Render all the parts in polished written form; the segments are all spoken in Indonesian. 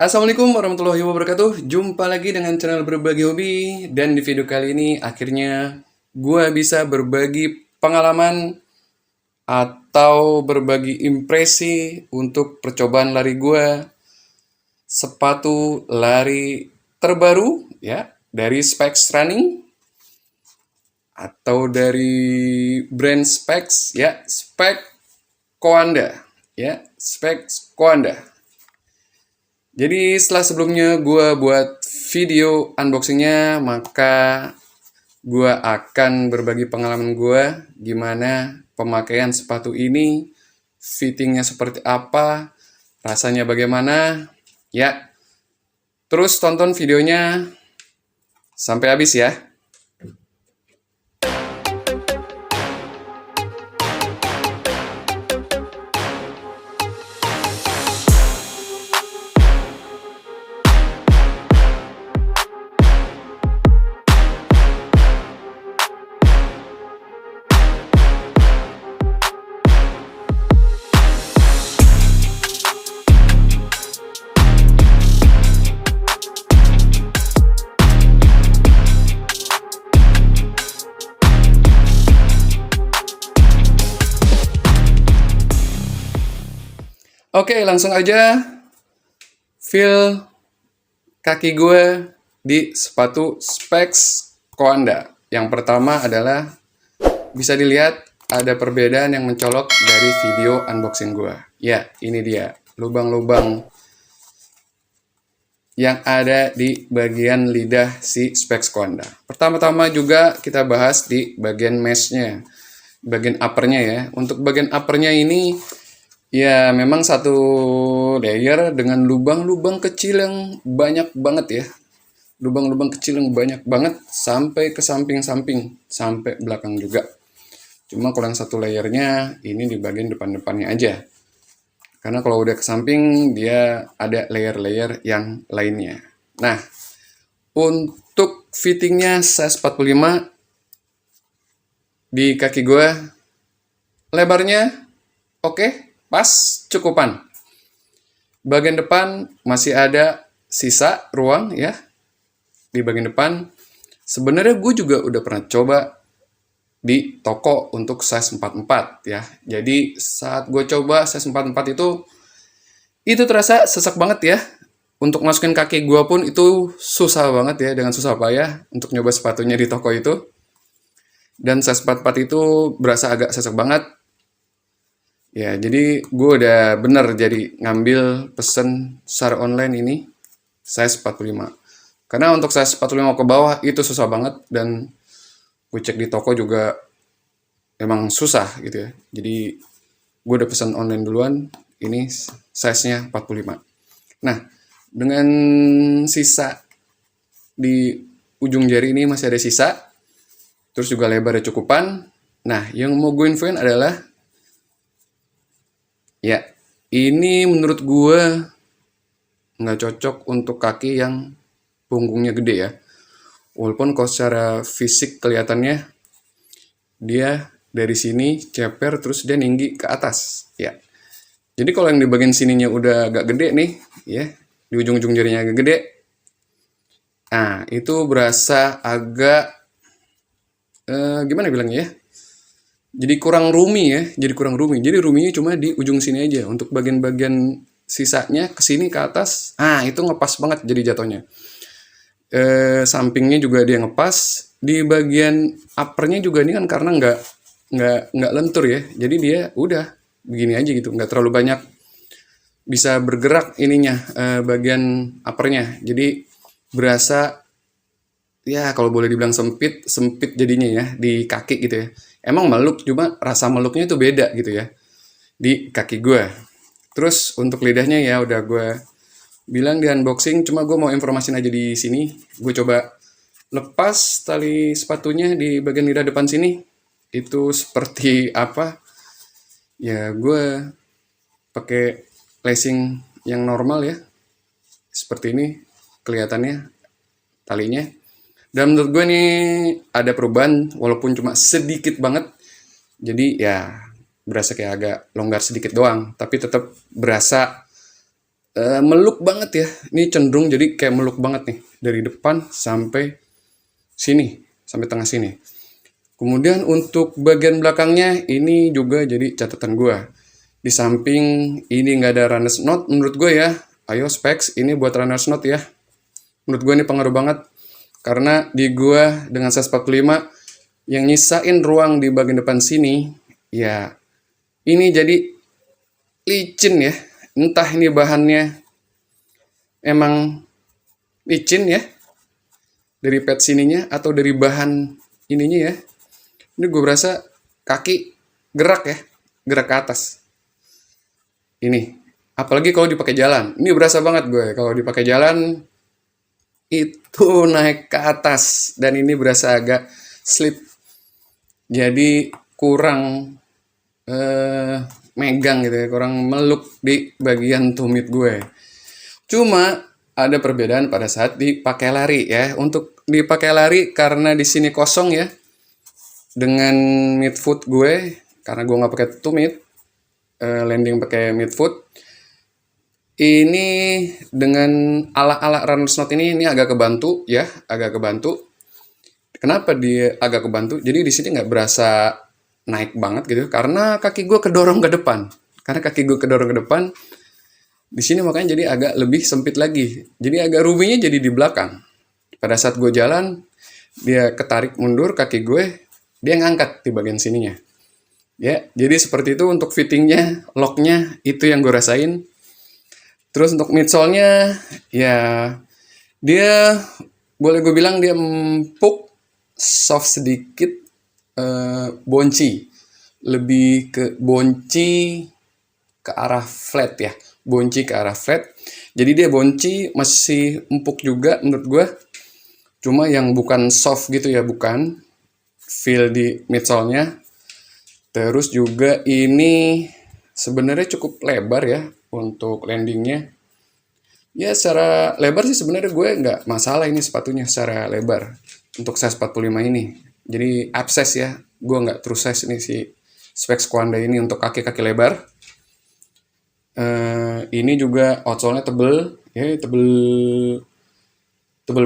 Assalamualaikum warahmatullahi wabarakatuh. Jumpa lagi dengan channel Berbagi Hobi. Dan di video kali ini akhirnya gue bisa berbagi pengalaman atau berbagi impresi untuk percobaan lari gue. Sepatu lari terbaru ya dari Specs Running atau dari brand Specs ya, Spek Coanda ya, Specs Coanda. Jadi setelah sebelumnya gue buat video unboxingnya, maka gue akan berbagi pengalaman gue gimana pemakaian sepatu ini, fittingnya seperti apa, rasanya bagaimana, ya. Terus tonton videonya sampai habis ya. Oke, langsung aja feel kaki gue di sepatu Specs Coanda. Yang pertama adalah bisa dilihat ada perbedaan yang mencolok dari video unboxing gue. Ya, ini dia lubang-lubang yang ada di bagian lidah si Specs Coanda. Pertama-tama juga kita bahas di bagian meshnya, bagian uppernya ya. Untuk bagian uppernya ini ya memang satu layer dengan lubang-lubang kecil yang banyak banget ya. Lubang-lubang kecil yang banyak banget sampai ke samping-samping, sampai belakang juga. Cuma kalau yang satu layernya ini di bagian depan-depannya aja. Karena kalau udah ke samping dia ada layer-layer yang lainnya. Nah, untuk fittingnya size 45 di kaki gue, lebarnya oke. Pas, cukupan. Bagian depan masih ada sisa ruang ya. Di bagian depan, sebenarnya gue juga udah pernah coba di toko untuk size 44 ya. Jadi saat gue coba size 44 itu terasa sesak banget ya. Untuk masukin kaki gue pun itu susah banget ya, dengan susah payah untuk nyoba sepatunya di toko itu. Dan size 44 itu berasa agak sesak banget. Ya, jadi gue udah bener jadi ngambil pesen secara online ini size 45. Karena untuk size 45 ke bawah itu susah banget dan gue cek di toko juga emang susah gitu ya. Jadi gue udah pesen online duluan, ini size-nya 45. Nah, dengan sisa di ujung jari ini masih ada sisa, terus juga lebarnya cukupan. Nah, yang mau gue infoin adalah ya, ini menurut gue nggak cocok untuk kaki yang punggungnya gede ya. Walaupun kalau secara fisik kelihatannya dia dari sini ceper terus dia tinggi ke atas ya. Jadi kalau yang di bagian sininya udah agak gede nih ya, di ujung-ujung jarinya agak gede. Nah, itu berasa agak gimana bilangnya ya? Jadi kurang roomy ya, jadi kurang roomy. Jadi roomy-nya cuma di ujung sini aja. Untuk bagian-bagian sisanya ke sini ke atas, itu ngepas banget jadi jatuhnya. Sampingnya juga dia ngepas. Di bagian uppernya juga ini kan karena nggak lentur ya. Jadi dia udah begini aja gitu, nggak terlalu banyak bisa bergerak ininya bagian uppernya. Jadi berasa ya kalau boleh dibilang sempit jadinya ya di kaki gitu ya. Emang meluk, cuma rasa meluknya tuh beda gitu ya di kaki gue. Terus untuk lidahnya ya udah gue bilang di unboxing, cuma gue mau informasin aja di sini. Gue coba lepas tali sepatunya di bagian lidah depan sini. Itu seperti apa? Ya gue pakai lacing yang normal ya. Seperti ini kelihatannya talinya. Dan menurut gue nih ada perubahan walaupun cuma sedikit banget. Jadi ya berasa kayak agak longgar sedikit doang. Tapi tetap berasa meluk banget ya. Ini cenderung jadi kayak meluk banget nih dari depan sampai sini, sampai tengah sini. Kemudian untuk bagian belakangnya ini juga jadi catatan gua. Di samping ini nggak ada runners knot menurut gue ya. Ayo specs ini buat runners knot ya. Menurut gue ini pengaruh banget. Karena di gua dengan size 45 yang nyisain ruang di bagian depan sini, ya ini jadi licin ya. Entah ini bahannya emang licin ya dari pad sininya atau dari bahan ininya ya. Ini gue berasa kaki gerak ya, gerak ke atas. Ini, apalagi kalau dipakai jalan. Ini berasa banget gue kalau dipakai jalan itu naik ke atas dan ini berasa agak slip. Jadi kurang megang gitu ya, kurang meluk di bagian tumit gue. Cuma ada perbedaan pada saat dipakai lari ya. Untuk dipakai lari karena di sini kosong ya. Dengan midfoot gue, karena gue nggak pakai tumit, landing pakai midfoot. Ini dengan ala-ala runners knot ini agak kebantu ya, agak kebantu. Kenapa dia agak kebantu? Jadi di sini nggak berasa naik banget gitu, karena kaki gue kedorong ke depan. Karena kaki gue kedorong ke depan, di sini makanya jadi agak lebih sempit lagi. Jadi agak ruminya jadi di belakang. Pada saat gue jalan, dia ketarik mundur kaki gue, dia ngangkat di bagian sininya. Ya, jadi seperti itu untuk fittingnya, locknya itu yang gue rasain. Terus untuk midsole-nya, ya dia boleh gue bilang dia empuk, soft sedikit, bonci. Lebih ke bonci ke arah flat ya. Bonci ke arah flat. Jadi dia bonci masih empuk juga menurut gue. Cuma yang bukan soft gitu ya, bukan. Feel di midsole-nya. Terus juga ini sebenarnya cukup lebar ya untuk landingnya. Ya secara lebar sih sebenarnya gue nggak masalah ini sepatunya secara lebar untuk size 45 ini. Jadi upsize ya, gue nggak true size ini si Specs Kwanda ini untuk kaki-kaki lebar. Ini juga outsole-nya tebel, ya tebel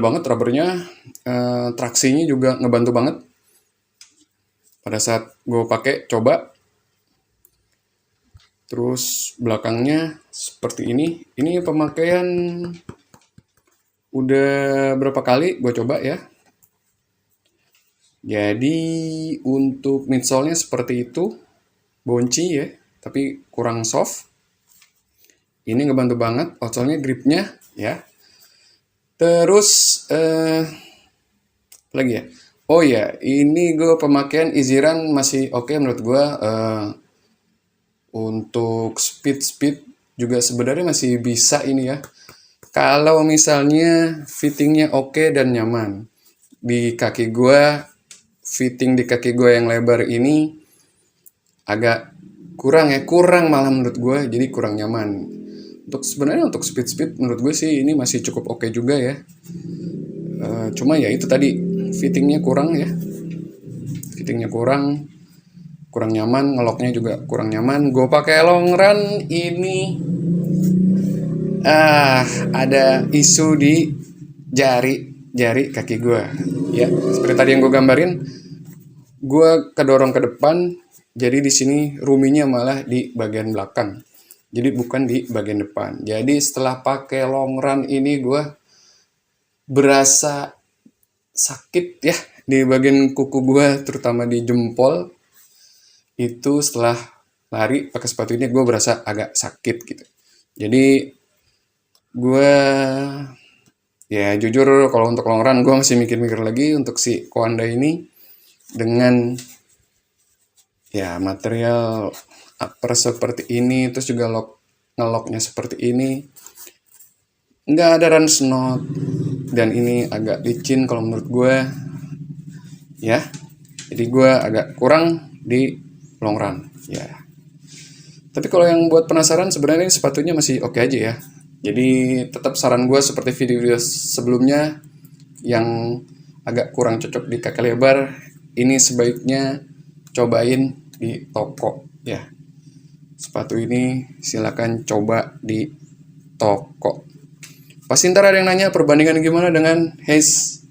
banget rubbernya. Traksinya juga ngebantu banget. Pada saat gue pakai coba, terus belakangnya seperti ini. Ini pemakaian udah berapa kali gue coba ya. Jadi untuk midsole-nya seperti itu, bonci ya, tapi kurang soft. Ini ngebantu banget, outsole-nya gripnya ya. Terus apa lagi ya? Oh ya, ini gue pemakaian Easy Run masih oke menurut gue. Untuk speed juga sebenarnya masih bisa ini ya. Kalau misalnya fittingnya oke dan nyaman. Di kaki gue, fitting di kaki gue yang lebar ini agak kurang ya, kurang malah menurut gue, jadi kurang nyaman. Untuk sebenarnya untuk speed menurut gue sih ini masih cukup oke juga ya. Cuma ya itu tadi fittingnya kurang ya, fittingnya kurang nyaman, ngeloknya juga kurang nyaman. Gue pakai long run ini ada isu di jari kaki gue ya, seperti tadi yang gue gambarin. Gue kedorong ke depan, jadi di sini ruminya malah di bagian belakang, jadi bukan di bagian depan. Jadi setelah pakai long run ini gue berasa sakit ya di bagian kuku gue, terutama di jempol. Itu setelah lari pakai sepatu ini gue berasa agak sakit gitu. Jadi gue ya jujur kalau untuk long run gue masih mikir-mikir lagi untuk si Kwanda ini dengan ya material upper seperti ini, terus juga ngeloknya seperti ini, nggak ada runners knot, dan ini agak licin kalau menurut gue ya. Jadi gue agak kurang di long run ya. Tapi kalau yang buat penasaran sebenarnya sepatunya masih oke aja ya. Jadi tetap saran gue seperti video-video sebelumnya yang agak kurang cocok di kaki lebar, ini sebaiknya cobain di toko ya. Sepatu ini silakan coba di toko. Pasti ntar ada yang nanya perbandingan gimana dengan Hayes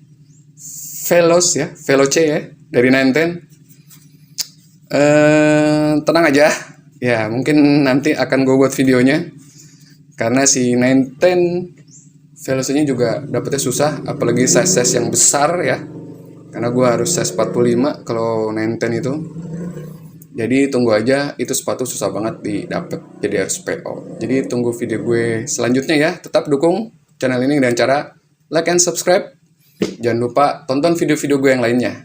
Veloz ya, Veloce ya, dari 910. Tenang aja, ya mungkin nanti akan gue buat videonya. Karena si 910 Veloce-nya juga dapetnya susah, apalagi size yang besar ya. Karena gue harus size 45 kalau 910 itu. Jadi tunggu aja, itu sepatu susah banget didapet, jadi harus PO. Jadi tunggu video gue selanjutnya ya. Tetap dukung channel ini dengan cara like and subscribe. Jangan lupa tonton video-video gue yang lainnya.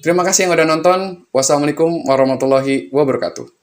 Terima kasih yang udah nonton. Wassalamualaikum warahmatullahi wabarakatuh.